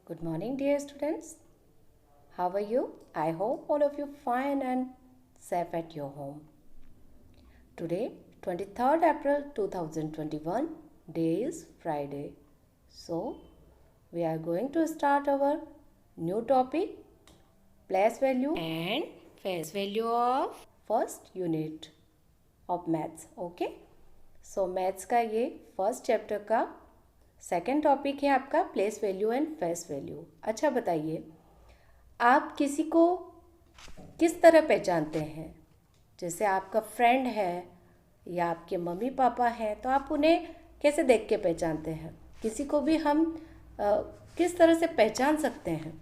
Good morning, dear students. How are you? I hope all of you fine and safe at your home. Today, 23rd April 2021, day is Friday. So, we are going to start our new topic, place value and face value of first unit of maths. Okay? So, maths का ये first chapter का second topic है आपका place value and face value. अच्छा बताइए, आप किसी को किस तरह पहचानते हैं? जैसे आपका फ्रेंड है या आपके मम्मी पापा हैं, तो आप उन्हें कैसे देख के पहचानते हैं? किसी को भी हम किस तरह से पहचान सकते हैं?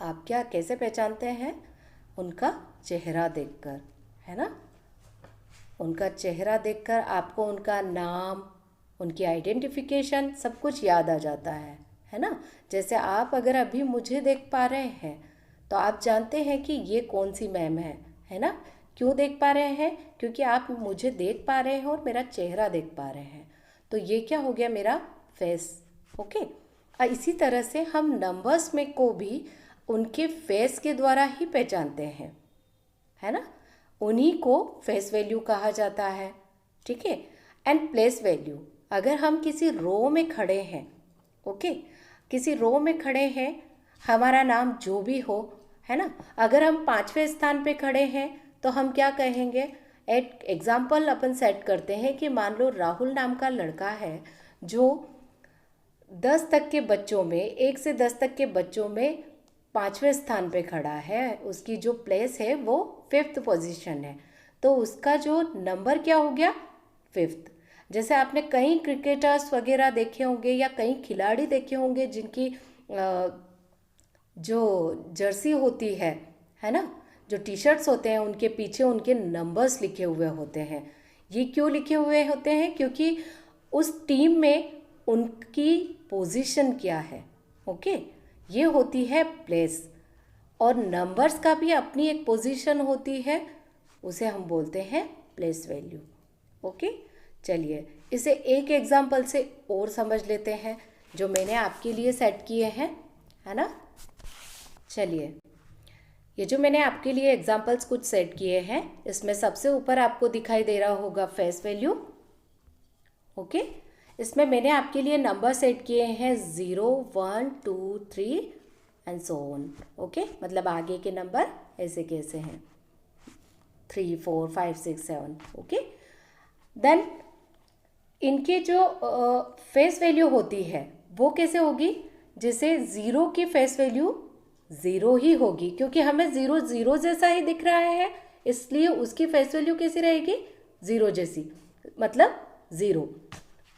आप क्या कैसे पहचानते हैं? उनका चेहरा देखकर, है ना? उनका चेहरा देखकर आपको उनका नाम, उनकी आइडेंटिफिकेशन सब कुछ याद आ जाता है ना? जैसे आप अगर अभी मुझे देख पा रहे हैं तो आप जानते हैं कि ये कौन सी मैम है ना? क्यों देख पा रहे हैं? क्योंकि आप मुझे देख पा रहे हैं और मेरा चेहरा देख पा रहे हैं। तो ये क्या हो गया? मेरा फेस। ओके। इसी तरह से हम नंबर्स में को भी उनके फेस के द्वारा ही पहचानते हैं, है ना? उन्हीं को फेस वैल्यू कहा जाता है, ठीक है? एंड प्लेस वैल्यू, अगर हम किसी रो में खड़े हैं, ओके, किसी रो में खड़े हैं, हमारा नाम जो भी हो, है ना? अगर हम 5वें स्थान पे खड़े हैं तो हम क्या कहेंगे? एक एग्जाम्पल अपन सेट करते हैं कि मान लो राहुल नाम का लड़का है जो 10 तक के बच्चों में, 1 से 10 तक के बच्चों में 5वें स्थान पे खड़ा है। उसकी जो प्लेस है वो 5th पोजीशन है, तो उसका जो नंबर क्या हो गया? 5th। जैसे आपने कई क्रिकेटर्स वगैरह देखे होंगे या कई खिलाड़ी देखे होंगे जिनकी जो जर्सी होती है ना, जो टी शर्ट्स होते हैं उनके पीछे उनके नंबर्स लिखे हुए होते हैं। ये क्यों लिखे हुए होते हैं? क्योंकि उस टीम में उनकी पोजीशन क्या है। ओके, ये होती है प्लेस। और नंबर्स का भी अपनी एक पोजीशन होती है, उसे हम बोलते हैं प्लेस वैल्यू। ओके, चलिए इसे एक एग्जाम्पल से और समझ लेते हैं जो मैंने आपके लिए सेट किए हैं, है ना? चलिए, ये जो मैंने आपके लिए एग्जाम्पल्स कुछ सेट किए हैं, इसमें सबसे ऊपर आपको दिखाई दे रहा होगा फेस वैल्यू। ओके, इसमें मैंने आपके लिए नंबर सेट किए हैं 0, 1, 2, 3 एंड सो ऑन। ओके, मतलब आगे के नंबर ऐसे कैसे हैं, 3, 4, 5, 6, 7। ओके, देन इनके जो फेस वैल्यू होती है वो कैसे होगी? जैसे 0 की फेस वैल्यू 0 ही होगी, क्योंकि हमें 0 0 जैसा ही दिख रहा है, इसलिए उसकी फेस वैल्यू कैसी रहेगी? 0 जैसी, मतलब 0।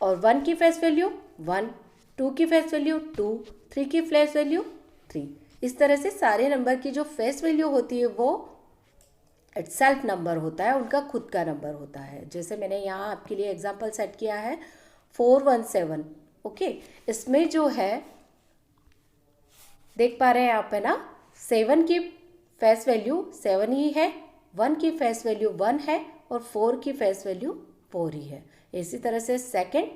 और 1 की फेस वैल्यू 1, 2 की फेस वैल्यू 2, 3 की फेस वैल्यू 3। इस तरह से सारे नंबर की जो फेस वैल्यू होती है वो इटसेल्फ नंबर होता है, उनका खुद का नंबर होता है। जैसे मैंने यहाँ आपके लिए एग्जांपल सेट किया है 417। ओके, इसमें जो है देख पा रहे हैं आप, है ना? 7 की फेस वैल्यू 7 ही है, 1 की फेस वैल्यू 1 है और 4 की फेस वैल्यू 4 ही है। इसी तरह से सेकंड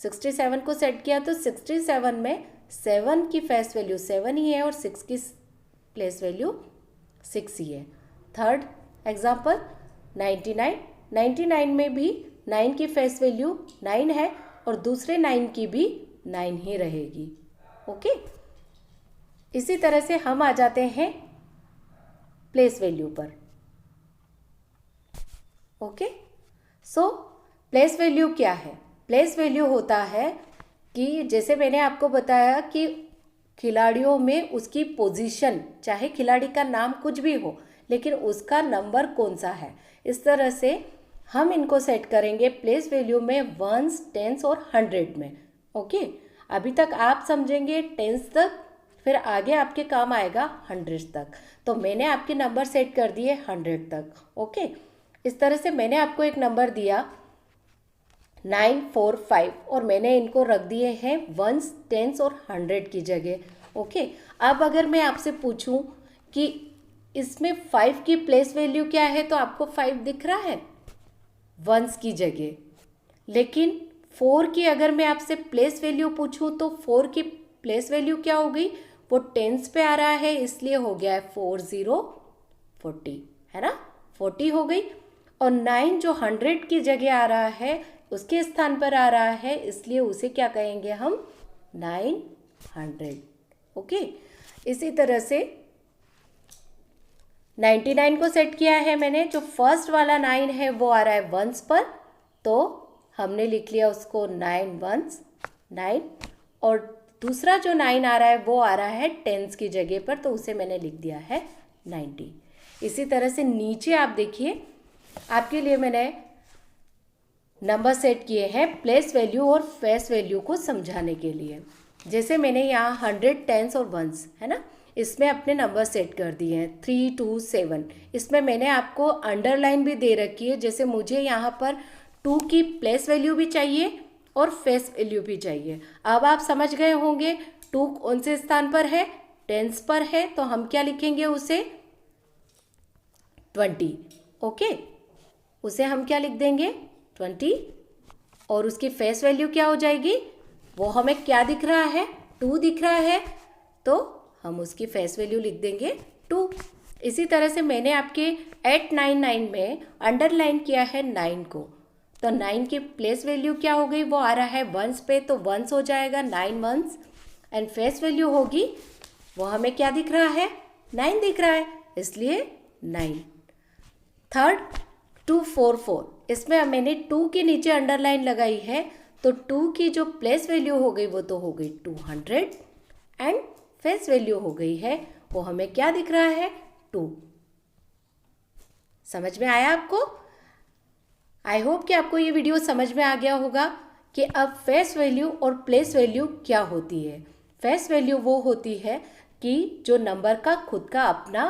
67 को सेट किया तो 67 में 7 की फेस वैल्यू 7 ही है और 6 की प्लेस वैल्यू 6 ही है। थर्ड एग्जाम्पल 99 में भी 9 की फेस वैल्यू 9 है और दूसरे 9 की भी 9 ही रहेगी। ओके, इसी तरह से हम आ जाते हैं प्लेस वैल्यू पर। ओके, सो प्लेस वैल्यू क्या है? प्लेस वैल्यू होता है कि जैसे मैंने आपको बताया कि खिलाड़ियों में उसकी पोजीशन, चाहे खिलाड़ी का नाम कुछ भी हो लेकिन उसका नंबर कौन सा है, इस तरह से हम इनको सेट करेंगे प्लेस वैल्यू में 1s, 10s और 100 में। ओके, अभी तक आप समझेंगे 10s तक, फिर आगे आपके काम आएगा 100 तक। तो मैंने आपके नंबर सेट कर दिए 100 तक। ओके, इस तरह से मैंने आपको एक नंबर दिया 9, 4, 5 और मैंने इनको रख दिए हैं 1s, 10s और 100 की जगह। ओके, अब अगर मैं आपसे पूछूं कि इसमें 5 की प्लेस वैल्यू क्या है, तो आपको 5 दिख रहा है 1s की जगह, लेकिन 4 की अगर मैं आपसे प्लेस वैल्यू पूछूं तो 4 की प्लेस वैल्यू क्या हो गई, वो टेंस पे आ रहा है इसलिए हो गया है 40, है ना, 40 हो गई। और 9 जो 100 की जगह आ रहा है उसके स्थान पर आ रहा है इसलिए उसे क्या कहेंगे हम, 900। ओके, इसी तरह से 99 को सेट किया है मैंने, जो फर्स्ट वाला 9 है वो आ रहा है वंस पर, तो हमने लिख लिया उसको 9 वंस 9, और दूसरा जो 9 आ रहा है वो आ रहा है टेंस की जगह पर, तो उसे मैंने लिख दिया है 90। इसी तरह से नीचे आप देखिए, आपके लिए मैंने नंबर सेट किए हैं प्लेस वैल्यू और फेस वैल्यू को समझाने के लिए। जैसे मैंने यहाँ 100 टेंस और वंस है ना, इसमें अपने नंबर सेट कर दिए हैं 3 2 7। इसमें मैंने आपको अंडरलाइन भी दे रखी है, जैसे मुझे यहाँ पर 2 की प्लेस वैल्यू भी चाहिए और फेस वैल्यू भी चाहिए। अब आप समझ गए होंगे 2 कौन से स्थान पर है, टेंस पर है, तो हम क्या लिखेंगे उसे 20। ओके, उसे हम क्या लिख देंगे 20, और उसकी फेस वैल्यू क्या हो जाएगी, वो हमें क्या दिख रहा है, 2 दिख रहा है, तो हम उसकी फेस वैल्यू लिख देंगे 2। इसी तरह से मैंने आपके 899 में अंडरलाइन किया है 9 को, तो 9 की प्लेस वैल्यू क्या हो गई, वो आ रहा है वंस पे, तो वंस हो जाएगा 9 वंस, एंड फेस वैल्यू होगी, वो हमें क्या दिख रहा है, 9 दिख रहा है, इसलिए 9। थर्ड 244, इसमें मैंने 2 के नीचे अंडरलाइन लगाई है, तो 2 की जो प्लेस वैल्यू हो गई वो तो हो गई 200, एंड फेस वैल्यू हो गई है, वो हमें क्या दिख रहा है 2। समझ में आया आपको? आई होप कि आपको ये वीडियो समझ में आ गया होगा कि अब फेस वैल्यू और प्लेस वैल्यू क्या होती है। फेस वैल्यू वो होती है कि जो नंबर का खुद का अपना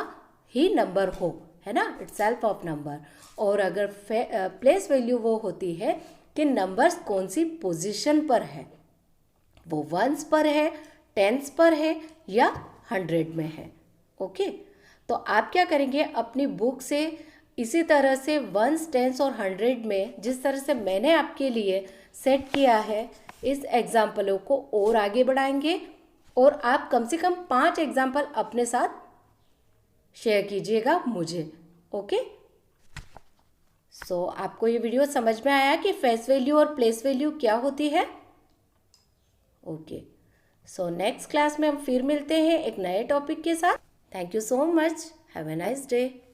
ही नंबर हो, है ना, इटसेल्फ ऑफ नंबर। और अगर प्लेस वैल्यू वो होती है कि नंबर्स कौन सी पोजीशन पर है, वो वंस पर है, टेंस पर है या 100 में है। ओके, तो आप क्या करेंगे, अपनी बुक से इसी तरह से वंस, टेंस और 100 में जिस तरह से मैंने आपके लिए सेट किया है, इस एग्जाम्पलों को और आगे बढ़ाएंगे, और आप कम से कम 5 एग्जाम्पल अपने साथ शेयर कीजिएगा मुझे। ओके, सो आपको ये वीडियो समझ में आया कि फेस वैल्यू और प्लेस वैल्यू क्या होती है? ओके, सो नेक्स्ट क्लास में हम फिर मिलते हैं एक नए टॉपिक के साथ। Thank you so much, have a nice day.